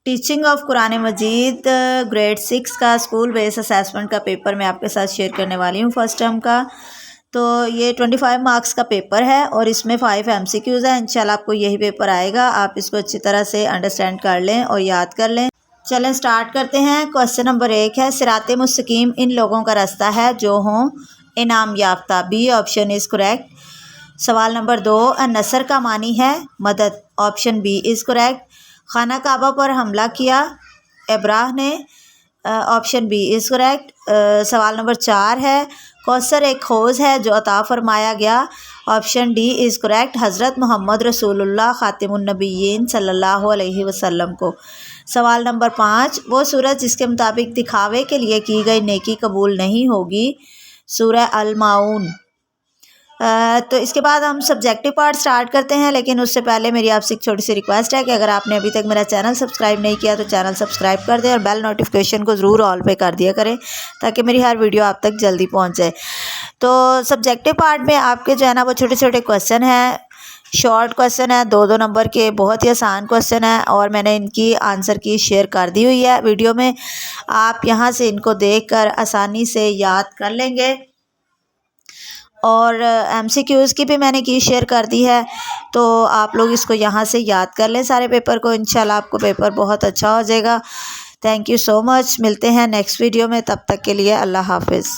Teaching of कुरान मजीद grade 6 का स्कूल बेस असेसमेंट का पेपर मैं आपके साथ शेयर करने वाली हूँ फर्स्ट टर्म का। तो ये 25 मार्क्स का पेपर है और इसमें 5 MCQs हैं। इंशाल्लाह आपको यही पेपर आएगा, आप इसको अच्छी तरह से अंडरस्टैंड कर लें और याद कर लें। चलें स्टार्ट करते हैं। क्वेश्चन नंबर 1 है, सिराते मुस्तकीम इन लोगों का रास्ता है जो हों इनाम याफ्ता। B option is correct. सवाल नंबर 2, नसर का मानी है मदद। Option B is correct. खाना काबा पर हमला किया इब्राह ने। Option B is correct. सवाल नंबर 4 है, कौसर एक हौज़ है जो अता फरमाया गया। ऑप्शन डी इज़ करेक्ट, हज़रत मोहम्मद रसूलुल्लाह ख़ातिमुन नबिय्यीन सल्लल्लाहु अलैहि वसल्लम को। सवाल नंबर 5, वो सूरत जिसके मुताबिक दिखावे के लिए की गई नेकी कबूल नहीं होगी। सूरह अल माऊन। तो इसके बाद हम सब्जेक्टिव पार्ट स्टार्ट करते हैं, लेकिन उससे पहले मेरी आपसे एक छोटी सी रिक्वेस्ट है कि अगर आपने अभी तक मेरा चैनल सब्सक्राइब नहीं किया तो चैनल सब्सक्राइब कर दें और बेल नोटिफिकेशन को ज़रूर ऑल पे कर दिया करें ताकि मेरी हर वीडियो आप तक जल्दी पहुंच जाए। तो सब्जेक्टिव पार्ट में आपके जो है ना वो छोटे छोटे क्वेश्चन हैं, शॉर्ट क्वेश्चन है, 2-2 नंबर के, बहुत ही आसान क्वेश्चन है और मैंने इनकी आंसर की शेयर कर दी हुई है वीडियो में। आप यहाँ से इनको देख कर आसानी से याद कर लेंगे और MCQs की भी मैंने की शेयर कर दी है, तो आप लोग इसको यहाँ से याद कर लें सारे पेपर को। इंशाल्लाह आपको पेपर बहुत अच्छा हो जाएगा। Thank you so much. मिलते हैं नेक्स्ट वीडियो में, तब तक के लिए अल्लाह हाफिज़।